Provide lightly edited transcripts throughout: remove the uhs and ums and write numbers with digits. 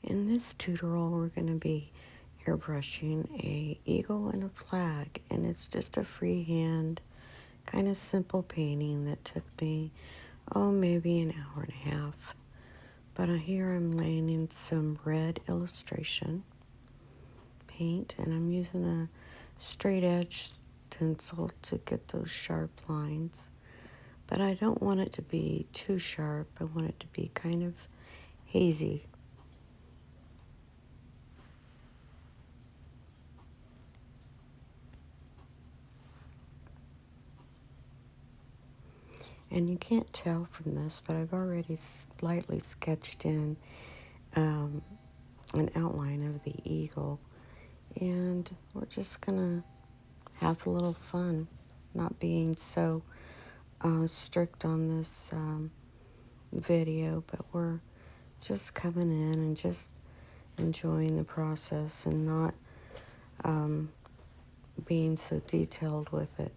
In this tutorial, we're going to be airbrushing a eagle and a flag, and it's just a freehand, kind of simple painting that took me, maybe an hour and a half. But here I'm laying in some red illustration paint, and I'm using a straight edge stencil to get those sharp lines. But I don't want it to be too sharp. I want it to be kind of hazy. And you can't tell from this, but I've already slightly sketched in an outline of the eagle. And we're just going to have a little fun, not being so strict on this video, but we're just coming in and just enjoying the process and not being so detailed with it.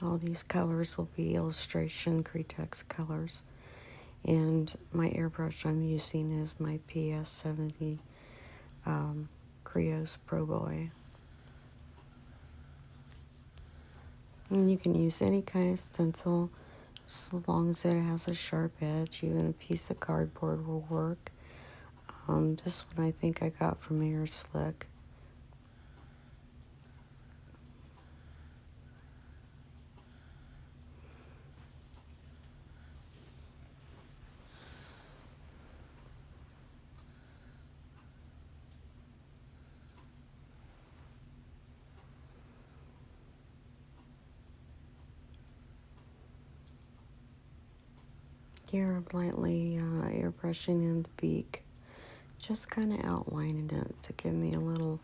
All these colors will be illustration Cretex colors. And my airbrush I'm using is my PS70 Creos Pro Boy. And you can use any kind of stencil as long as it has a sharp edge. Even a piece of cardboard will work. This one I think I got from Air Slick. Here I'm lightly airbrushing in the beak, just kind of outlining it to give me a little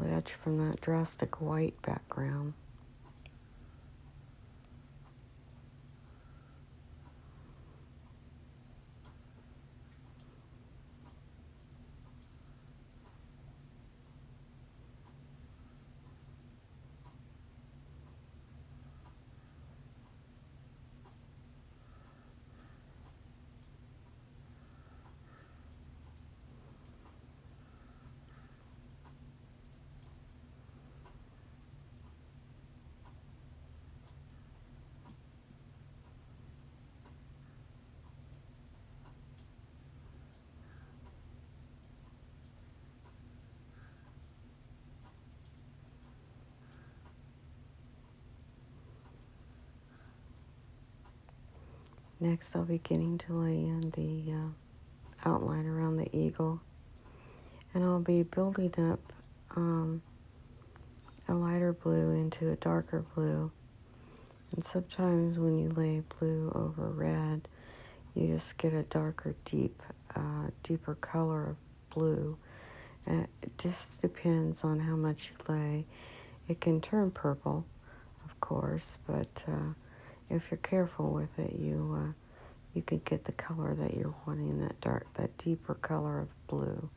edge from that drastic white background. Next, I'll be beginning to lay in the outline around the eagle, and I'll be building up a lighter blue into a darker blue. And sometimes when you lay blue over red, you just get a darker, deeper color of blue. It just depends on how much you lay. It can turn purple, of course, but if you're careful with it, you could get the color that you're wanting, that deeper color of blue.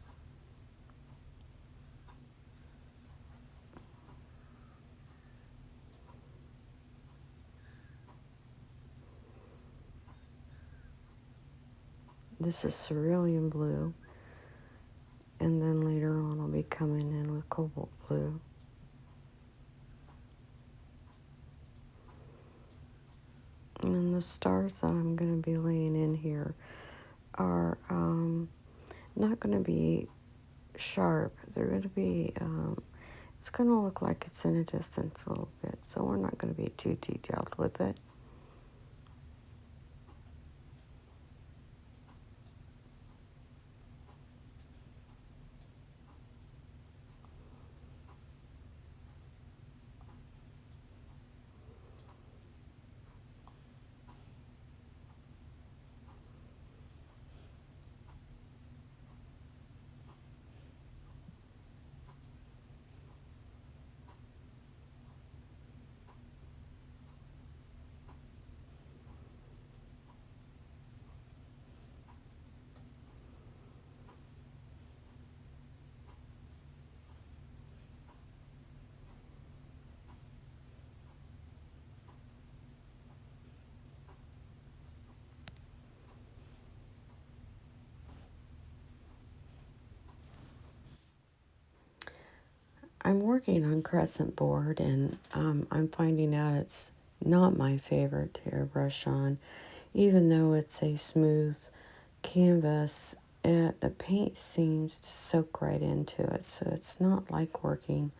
This is cerulean blue, and then later on I'll be coming in with cobalt blue. And then the stars that I'm going to be laying in here are not going to be sharp. They're going to be, it's going to look like it's in a distance a little bit, so we're not going to be too detailed with it. I'm working on crescent board, and I'm finding out it's not my favorite to airbrush on. Even though it's a smooth canvas, the paint seems to soak right into it, so it's not like working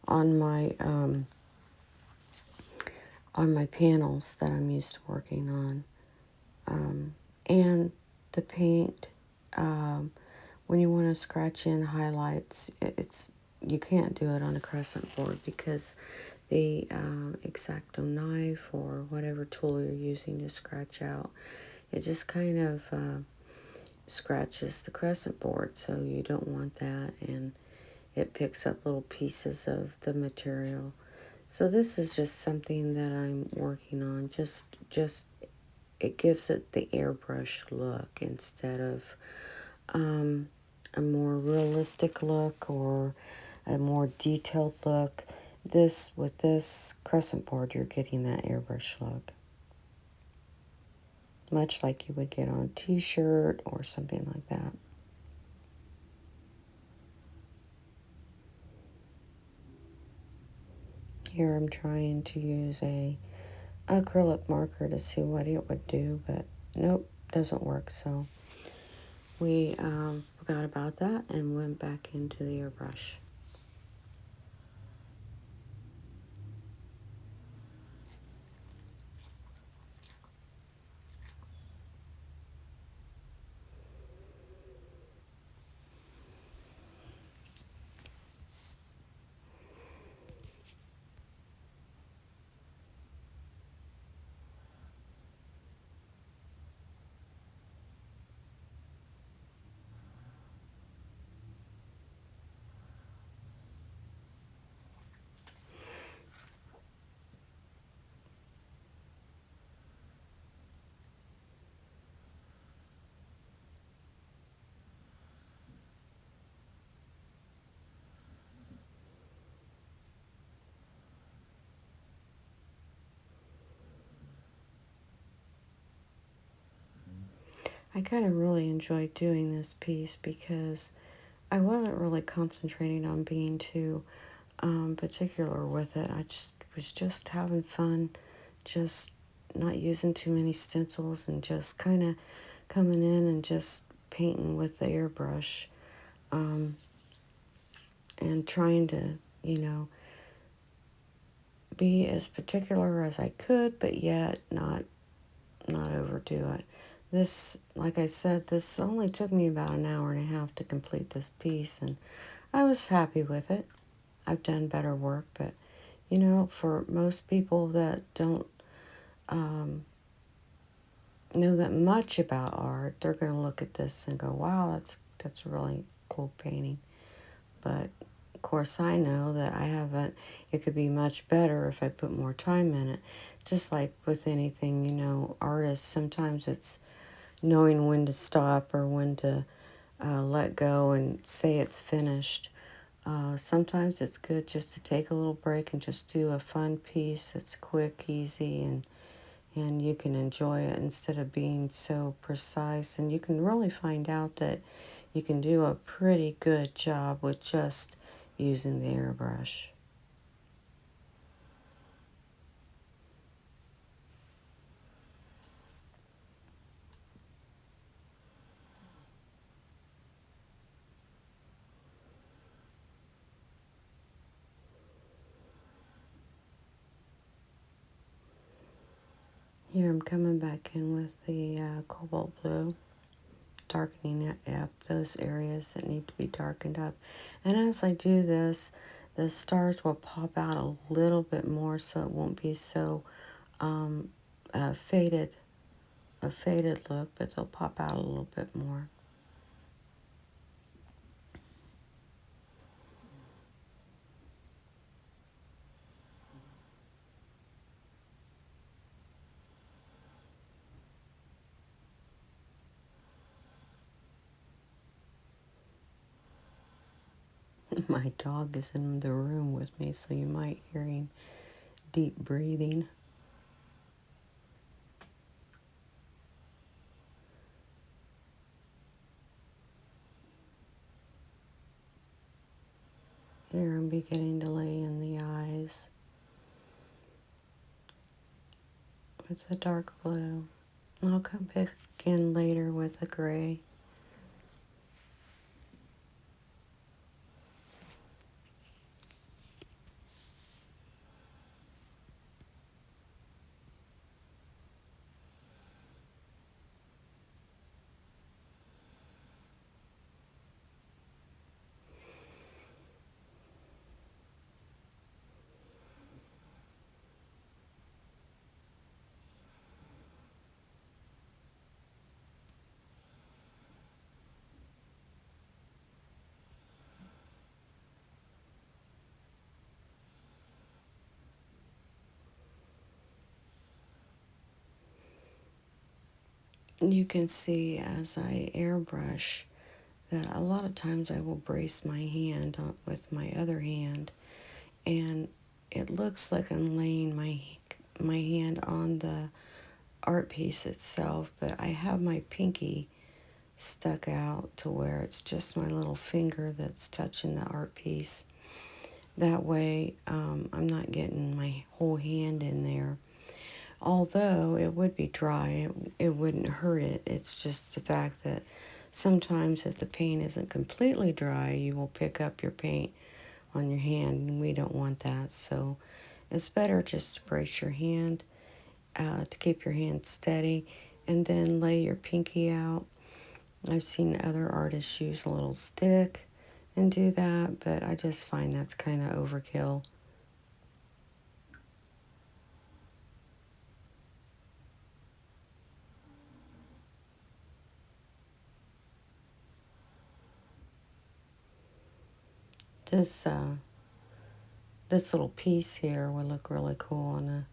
on my panels that I'm used to working on. And the paint, um, when you want to scratch in highlights, it's you can't do it on a crescent board because the X-Acto knife or whatever tool you're using to scratch out, it just kind of scratches the crescent board, so you don't want that, and it picks up little pieces of the material. So this is just something that I'm working on. Just it gives it the airbrush look instead of a more realistic look or a more detailed look. With this crescent board, you're getting that airbrush look, much like you would get on a t-shirt or something like that. Here I'm trying to use a acrylic marker to see what it would do, but nope, doesn't work. So we forgot about that and went back into the airbrush. I kind of really enjoyed doing this piece because I wasn't really concentrating on being too particular with it. I just was just having fun, just not using too many stencils and just kind of coming in and just painting with the airbrush, and trying to, be as particular as I could, but yet not overdo it. This, like I said, this only took me about an hour and a half to complete this piece, and I was happy with it. I've done better work, but for most people that don't know that much about art, they're going to look at this and go, "Wow, that's a really cool painting." But of course, I know that I haven't. It could be much better if I put more time in it. Just like with anything, artists, sometimes it's knowing when to stop or when to let go and say it's finished. Sometimes it's good just to take a little break and just do a fun piece that's quick, easy, and you can enjoy it instead of being so precise. And you can really find out that you can do a pretty good job with just using the airbrush. Here I'm coming back in with the cobalt blue, darkening it up, those areas that need to be darkened up. And as I do this, the stars will pop out a little bit more so it won't be so um, faded, a faded look, but they'll pop out a little bit more. My dog is in the room with me, so you might hear him deep breathing. Here I'm beginning to lay in the eyes with a dark blue. I'll come back in later with a gray. You can see as I airbrush that a lot of times I will brace my hand with my other hand, and it looks like I'm laying my hand on the art piece itself, but I have my pinky stuck out to where it's just my little finger that's touching the art piece. That way, I'm not getting my whole hand in there. Although it would be dry, it wouldn't hurt it. It's just the fact that sometimes if the paint isn't completely dry, you will pick up your paint on your hand, and we don't want that. So it's better just to brace your hand to keep your hand steady, and then lay your pinky out. I've seen other artists use a little stick and do that, but I just find that's kind of overkill. This this little piece here would look really cool on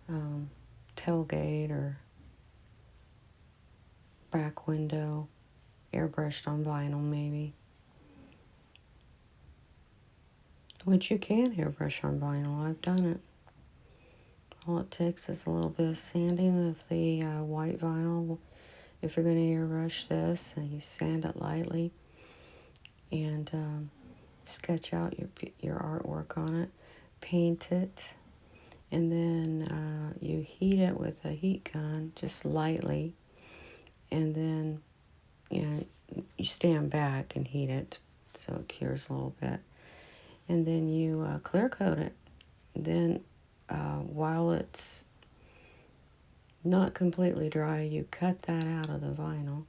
a tailgate or back window, airbrushed on vinyl maybe. Which you can airbrush on vinyl. I've done it. All it takes is a little bit of sanding of the white vinyl. If you're going to airbrush this, and you sand it lightly and sketch out your artwork on it, paint it, and then you heat it with a heat gun just lightly, and then you stand back and heat it so it cures a little bit, and then you clear coat it. Then while it's not completely dry, you cut that out of the vinyl.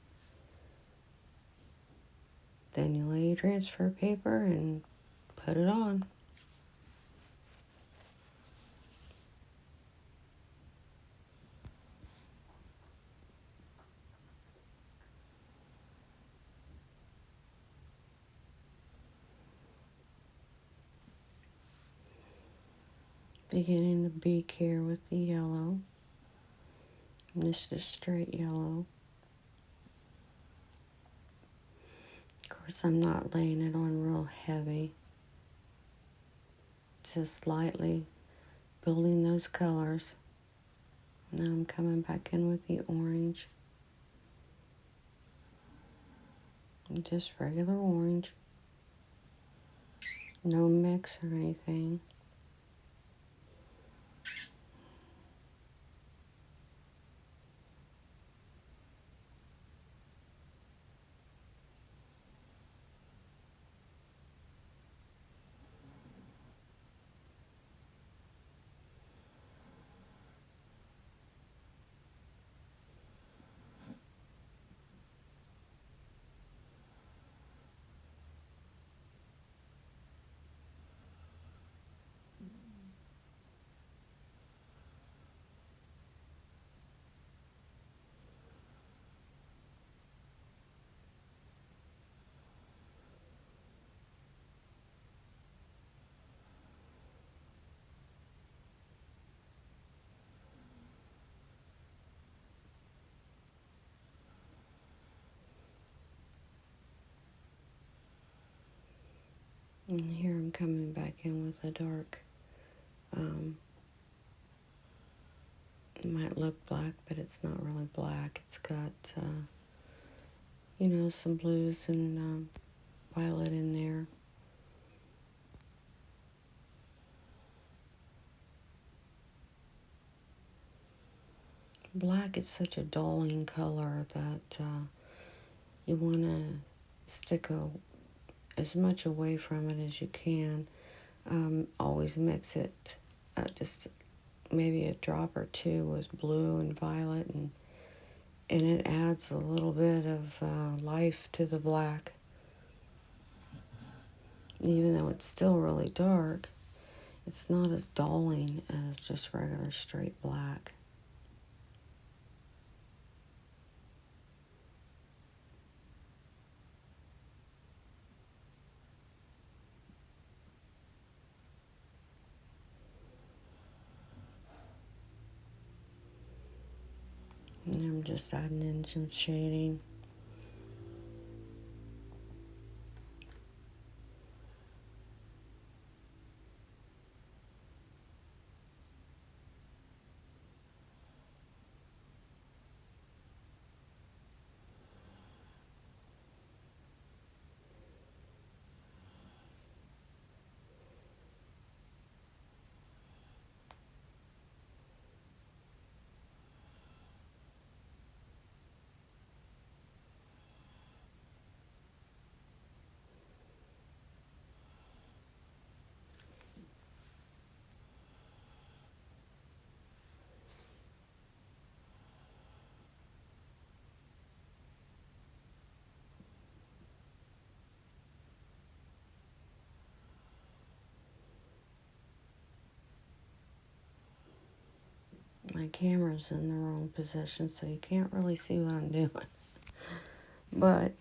Then you lay your transfer paper and put it on. Beginning the beak here with the yellow. And this is straight yellow. Of course, I'm not laying it on real heavy. Just lightly building those colors. Now I'm coming back in with the orange. Just regular orange. No mix or anything. And here I'm coming back in with a dark. It might look black, but it's not really black. It's got, some blues and violet in there. Black is such a dulling color that you want to stick as much away from it as you can. Always mix it, just maybe a drop or two with blue and violet, and it adds a little bit of life to the black. Even though it's still really dark, it's not as dulling as just regular straight black. And I'm just adding in some shading. My camera's in the wrong position, so you can't really see what I'm doing. But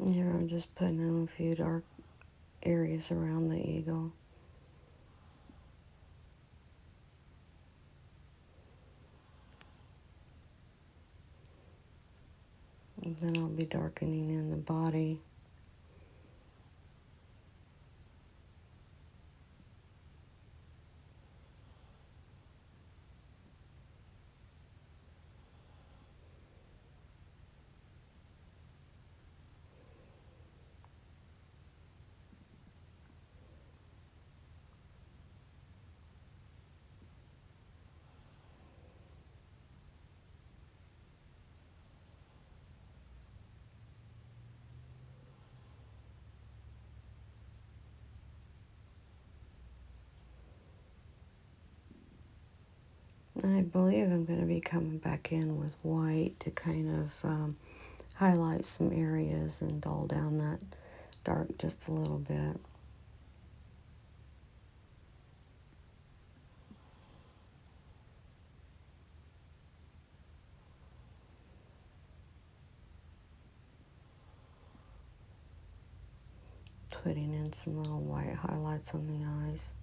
here I'm just putting in a few dark areas around the eagle. And then I'll be darkening in the body. And I believe I'm going to be coming back in with white to kind of highlight some areas and dull down that dark just a little bit. Putting in some little white highlights on the eyes.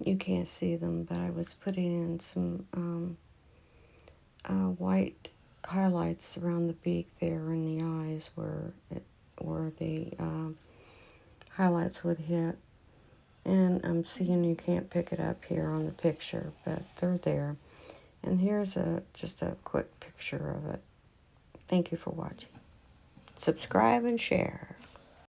You can't see them, but I was putting in some white highlights around the beak there and the eyes where the highlights would hit. And I'm seeing you can't pick it up here on the picture, but they're there. And here's just a quick picture of it. Thank you for watching. Subscribe and share.